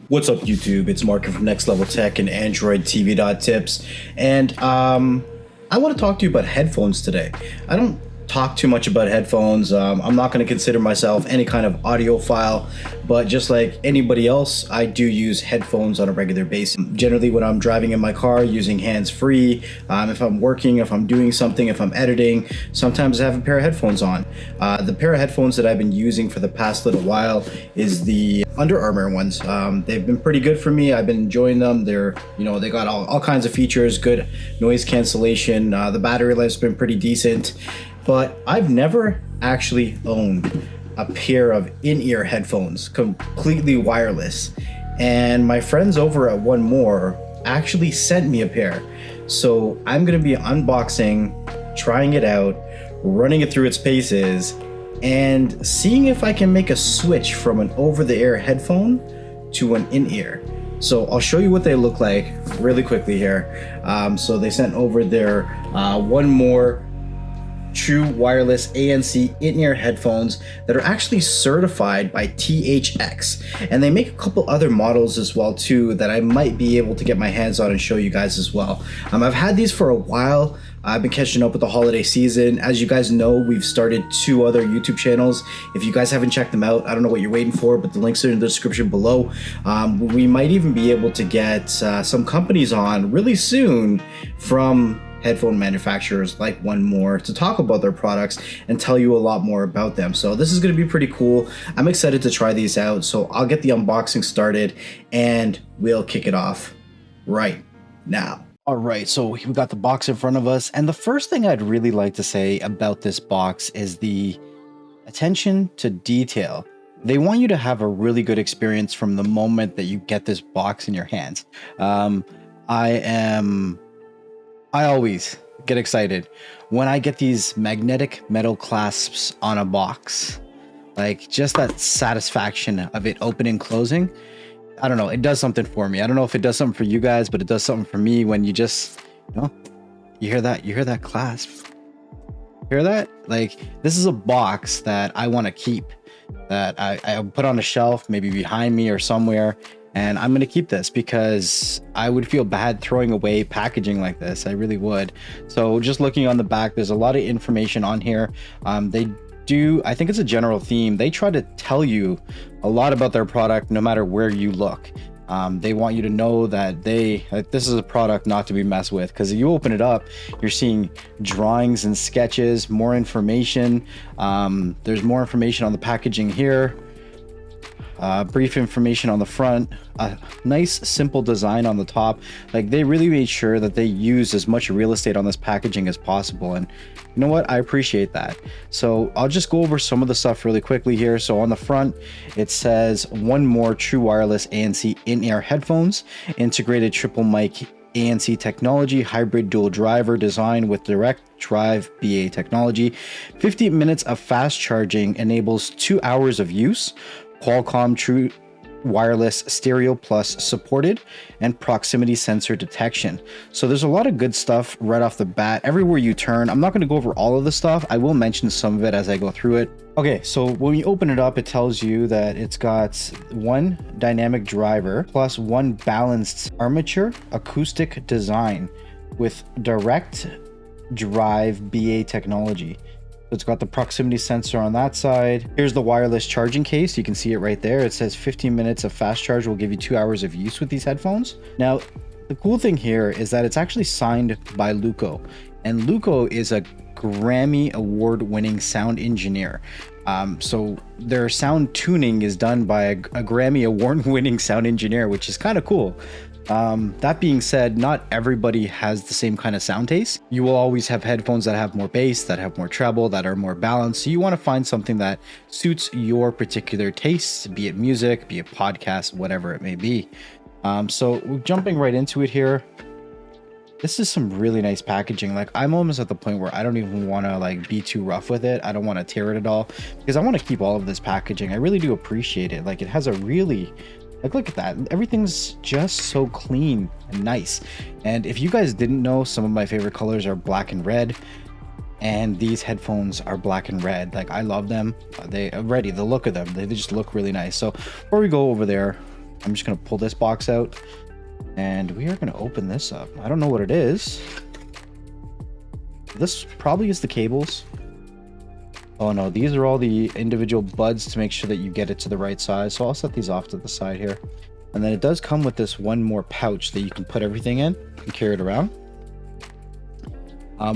What's up, YouTube? It's Mark from NxtLvLTech and Android TV.tips, and I want to talk to you about headphones today. I don't talk too much about headphones. I'm not going to consider myself any kind of audiophile, but just like anybody else, I do use headphones on a regular basis. Generally, when I'm driving in my car, using hands-free. If I'm working, if I'm doing something, if I'm editing, sometimes I have a pair of headphones on. The pair of headphones that I've been using for the past little while is the Under Armour ones. They've been pretty good for me. I've been enjoying them. They're, they got all kinds of features, good noise cancellation. The battery life's been pretty decent. But I've never actually owned a pair of in-ear headphones, completely wireless. And my friends over at One More actually sent me a pair. So I'm gonna be unboxing, trying it out, running it through its paces, and seeing if I can make a switch from an over-the-air headphone to an in-ear. So I'll show you what they look like really quickly here. So they sent over their One More true wireless ANC in-ear headphones that are actually certified by THX, and they make a couple other models as well too that I might be able to get my hands on and show you guys as well. I've had these for a while. I've been catching up with the holiday season. As you guys know, we've started 2 other YouTube channels. If you guys haven't checked them out, I don't know what you're waiting for, but the links are in the description below. We might even be able to get some companies on really soon from headphone manufacturers like One More to talk about their products and tell you a lot more about them. So this is going to be pretty cool. I'm excited to try these out. So I'll get the unboxing started and we'll kick it off right now. All right, so we got the box in front of us, and the first thing I'd really like to say about this box is the attention to detail. They want you to have a really good experience from the moment that you get this box in your hands. I always get excited when I get these magnetic metal clasps on a box. Like, just that satisfaction of it opening and closing. I don't know, it does something for me. I don't know if it does something for you guys, but it does something for me when you just, you hear that clasp. Hear that? Like, this is a box that I want to keep, that I put on a shelf, maybe behind me or somewhere. And I'm going to keep this because I would feel bad throwing away packaging like this. I really would. So just looking on the back, there's a lot of information on here. They do, I think it's a general theme. They try to tell you a lot about their product no matter where you look. They want you to know that this is a product not to be messed with, because if you open it up, you're seeing drawings and sketches, more information. There's more information on the packaging here. Brief information on the front, a nice simple design on the top. Like, they really made sure that they used as much real estate on this packaging as possible, and you know what, I appreciate that. So I'll just go over some of the stuff really quickly here. So on the front, it says One More true wireless ANC in-ear headphones, integrated triple mic ANC technology, hybrid dual driver design with direct drive BA technology, 50 minutes of fast charging, enables 2 hours of use, Qualcomm True Wireless Stereo Plus supported, and proximity sensor detection. So there's a lot of good stuff right off the bat. Everywhere you turn, I'm not going to go over all of the stuff. I will mention some of it as I go through it. Okay, so when you open it up, it tells you that it's got 1 dynamic driver plus 1 balanced armature acoustic design with direct drive BA technology. So it's got the proximity sensor on that side. Here's the wireless charging case. You can see it right there. It says 15 minutes of fast charge will give you 2 hours of use with these headphones. Now, the cool thing here is that it's actually signed by Luco, and Luco is a Grammy award-winning sound engineer. So their sound tuning is done by a Grammy award-winning sound engineer, which is kind of cool. That being said, not everybody has the same kind of sound taste. You will always have headphones that have more bass, that have more treble, that are more balanced. So you want to find something that suits your particular tastes, be it music, be it podcast, whatever it may be. So jumping right into it here, this is some really nice packaging. Like, I'm almost at the point where I don't even want to like be too rough with it. I don't want to tear it at all because I want to keep all of this packaging. I really do appreciate it. Like, it has a really, like, look at that. Everything's just so clean and nice. And if you guys didn't know, some of my favorite colors are black and red. And these headphones are black and red. Like, I love them. They already, the look of them, they just look really nice. So before we go over there, I'm just going to pull this box out and we are going to open this up. I don't know what it is. This probably is the cables. Oh no, these are all the individual buds to make sure that you get it to the right size. So I'll set these off to the side here. And then it does come with this one more pouch that you can put everything in and carry it around.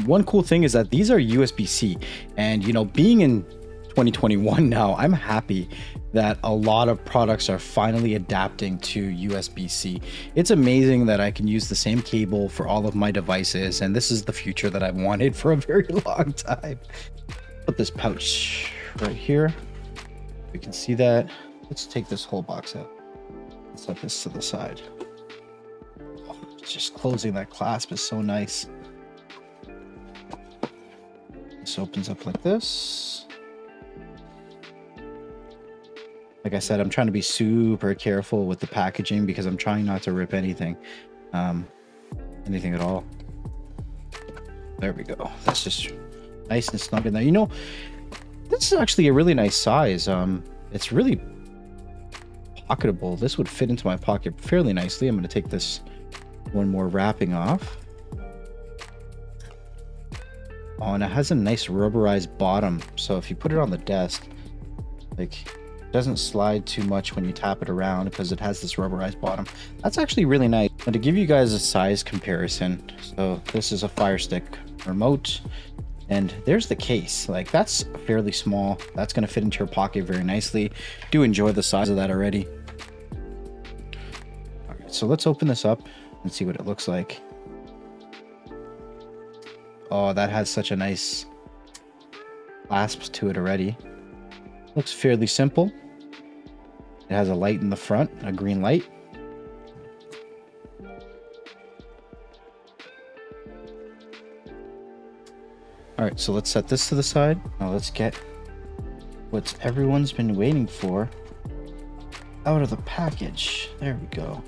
One cool thing is that these are USB-C, and you know, being in 2021 now, I'm happy that a lot of products are finally adapting to USB-C. It's amazing that I can use the same cable for all of my devices, and this is the future that I've wanted for a very long time. Put this pouch right here. We can see that. Let's take this whole box out. Let's set this to the side. Oh, just closing that clasp is so nice. This opens up like this. Like I said, I'm trying to be super careful with the packaging because I'm trying not to rip anything, anything at all. There we go. That's just nice and snug in there. You know, this is actually a really nice size. It's really pocketable. This would fit into my pocket fairly nicely. I'm going to take this one more wrapping off. Oh, and it has a nice rubberized bottom, so if you put it on the desk, like, it doesn't slide too much when you tap it around because it has this rubberized bottom. That's actually really nice. And to give you guys a size comparison, so this is a Fire Stick remote, and there's the case. Like, that's fairly small. That's going to fit into your pocket very nicely. Do enjoy the size of that already. All right, so let's open this up and see what it looks like. Oh, that has such a nice clasp to it already. Looks fairly simple. It has a light in the front, a green light. All right, so let's set this to the side. Now let's get what everyone's been waiting for out of the package. There we go.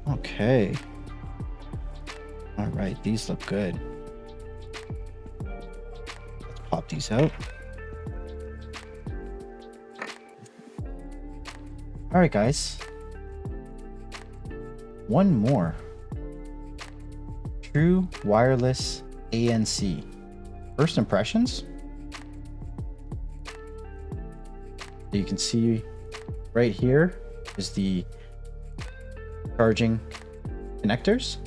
Okay. All right, these look good. Let's pop these out. All right, guys. One more. True wireless ANC. First impressions. You can see right here is the charging connectors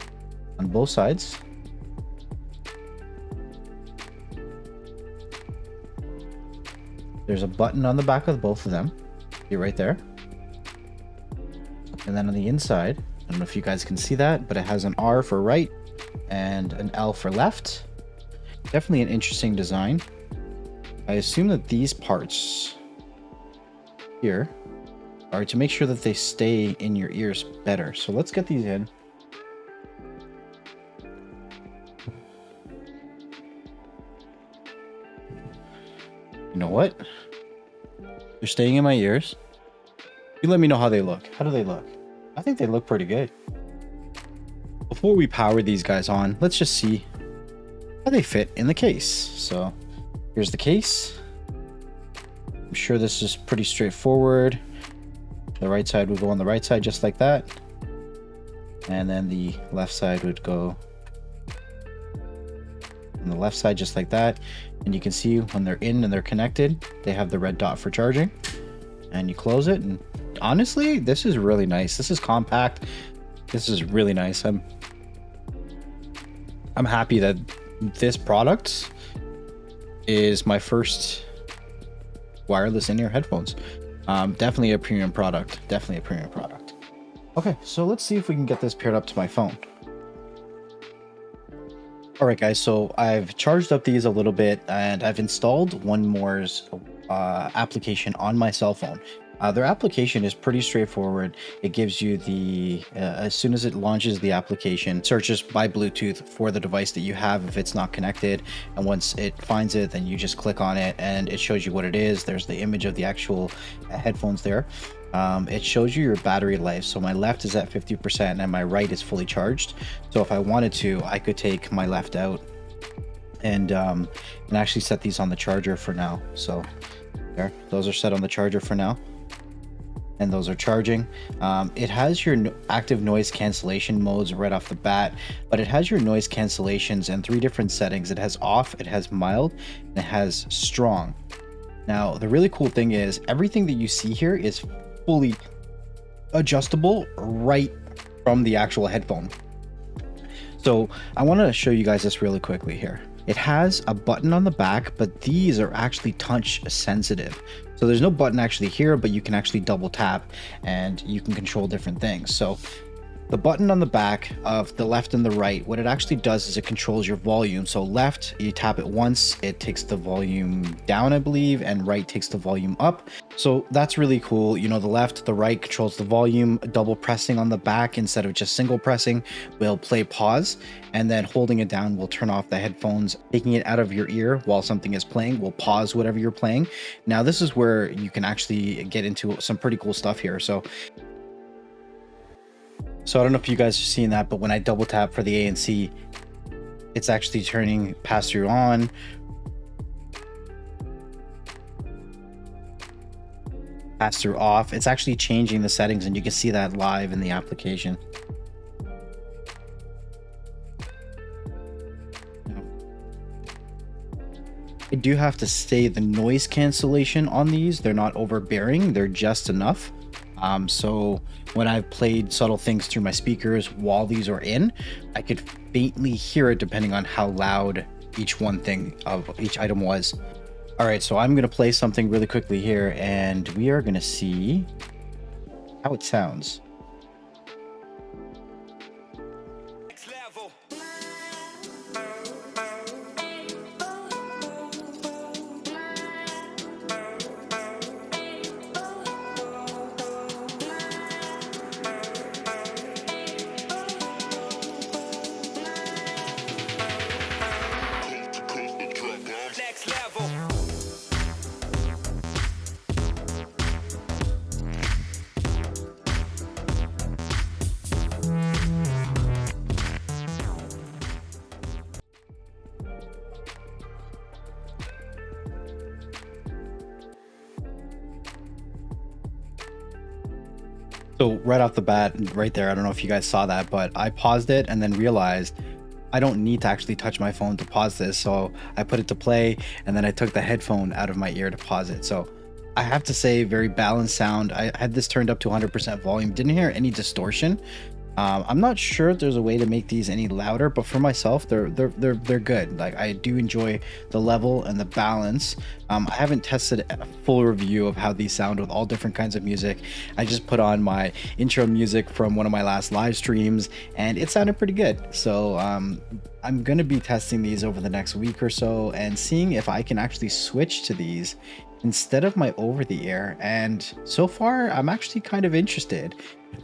on both sides. There's a button on the back of both of them. See right there. And then on the inside, I don't know if you guys can see that, but it has an R for right and an L for left. Definitely an interesting design. I assume that these parts here are to make sure that they stay in your ears better. So let's get these in. You know what? They're staying in my ears. You let me know how they look. How do they look? I think they look pretty good. Before we power these guys on, let's just see how they fit in the case. So here's the case. I'm sure this is pretty straightforward. The right side would go on the right side just like that. And then the left side would go on the left side just like that. And you can see when they're in and they're connected, they have the red dot for charging. And you close it, and honestly, this is really nice. This is compact. This is really nice. I'm happy that this product is my first wireless in-ear headphones. Definitely a premium product. Definitely a premium product. Okay, so let's see if we can get this paired up to my phone. All right, guys, so I've charged up these a little bit and I've installed One More's application on my cell phone. Their application is pretty straightforward. It gives you the, as soon as it launches the application, searches by Bluetooth for the device that you have if it's not connected. And once it finds it, then you just click on it and it shows you what it is. There's the image of the actual headphones there. It shows you your battery life. So my left is at 50% and my right is fully charged. So if I wanted to, I could take my left out and actually set these on the charger for now. So there, those are set on the charger for now. and those are charging. It has your active noise cancellation modes right off the bat, but it has your noise cancellations in 3 different settings. It has off, it has mild, and it has strong. Now, the really cool thing is everything that you see here is fully adjustable right from the actual headphone. So I want to show you guys this really quickly here. It has a button on the back, but these are actually touch sensitive. So there's no button actually here, but you can actually double tap and you can control different things. So the button on the back of the left and the right, what it actually does is it controls your volume. So left, you tap it once, it takes the volume down, I believe, and right takes the volume up. So that's really cool. You know, the left, the right controls the volume. Double pressing on the back instead of just single pressing will play pause, and then holding it down will turn off the headphones. Taking it out of your ear while something is playing will pause whatever you're playing. Now this is where you can actually get into some pretty cool stuff here. So I don't know if you guys are seeing that, but when I double tap for the ANC, it's actually turning pass-through on. Pass-through off. It's actually changing the settings, and you can see that live in the application. I do have to say the noise cancellation on these, they're not overbearing, they're just enough. So when I've played subtle things through my speakers while these are in, I could faintly hear it depending on how loud each item was. All right, so I'm gonna play something really quickly here, and we are gonna see how it sounds. So right off the bat, right there, I don't know if you guys saw that, but I paused it and then realized I don't need to actually touch my phone to pause this. So I put it to play, and then I took the headphone out of my ear to pause it. So I have to say, very balanced sound. I had this turned up to 100% volume, didn't hear any distortion. I'm not sure if there's a way to make these any louder, but for myself, they're good. Like, I do enjoy the level and the balance. I haven't tested a full review of how these sound with all different kinds of music. I just put on my intro music from one of my last live streams, and it sounded pretty good. So I'm gonna be testing these over the next week or so and seeing if I can actually switch to these instead of my over-the-ear, and so far I'm actually kind of interested.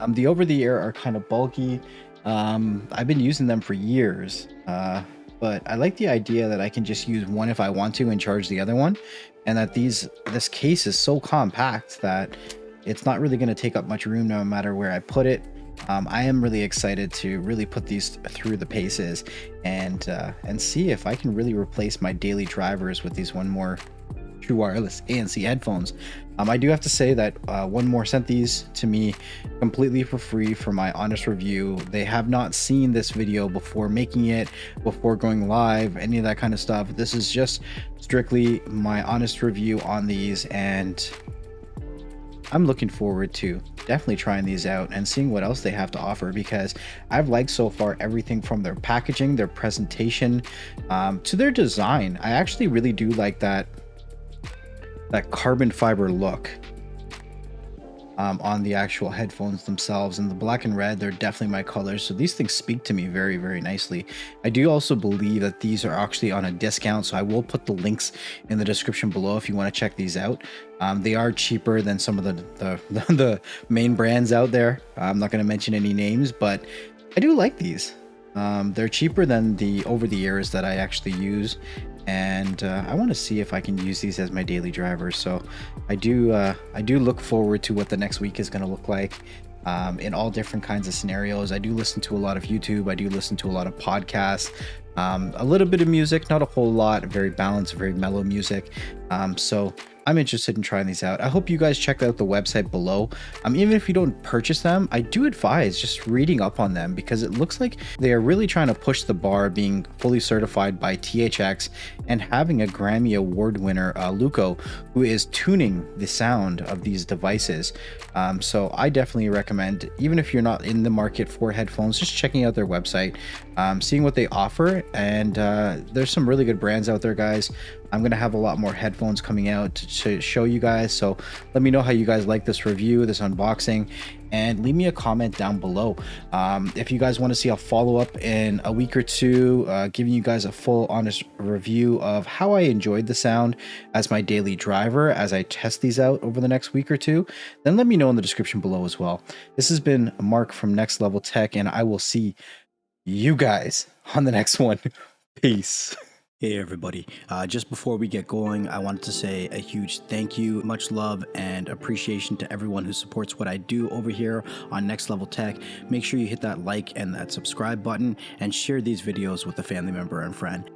The over-the-ear are kind of bulky. I've been using them for years, but I like the idea that I can just use one if I want to and charge the other one, and that this case is so compact that it's not really going to take up much room no matter where I put it. I am really excited to really put these through the paces and see if I can really replace my daily drivers with these one more true wireless ANC headphones. I do have to say that One More sent these to me completely for free for my honest review. They have not seen this video before making it, before going live, any of that kind of stuff. This is just strictly my honest review on these, and I'm looking forward to definitely trying these out and seeing what else they have to offer, because I've liked so far everything from their packaging, their presentation, to their design. I actually really do like that carbon fiber look on the actual headphones themselves, and the black and red, they're definitely my colors, so these things speak to me very, very nicely. I do also believe that these are actually on a discount, so I will put the links in the description below if you want to check these out. They are cheaper than some of the main brands out there. I'm not going to mention any names, but I do like these. They're cheaper than the over-the-ears that I actually use, and I want to see if I can use these as my daily drivers. So I do look forward to what the next week is going to look like in all different kinds of scenarios. I do listen to a lot of YouTube. I do listen to a lot of podcasts. A little bit of music, not a whole lot, very balanced, very mellow music. So I'm interested in trying these out. I hope you guys check out the website below. Even if you don't purchase them, I do advise just reading up on them, because it looks like they are really trying to push the bar, being fully certified by THX and having a Grammy Award winner, Luco, who is tuning the sound of these devices. So I definitely recommend, even if you're not in the market for headphones, just checking out their website, seeing what they offer. And there's some really good brands out there, guys. I'm gonna have a lot more headphones coming out to show you guys, so let me know how you guys like this review, this unboxing, and leave me a comment down below. If you guys want to see a follow-up in a week or two, giving you guys a full honest review of how I enjoyed the sound as my daily driver as I test these out over the next week or two, then let me know in the description below as well. This has been Mark from NxtLvLTech, and I will see you guys on the next one. Peace. Hey everybody, just before we get going, I wanted to say a huge thank you, much love and appreciation to everyone who supports what I do over here on NxtLvLTech. Make sure you hit that like and that subscribe button and share these videos with a family member and friend.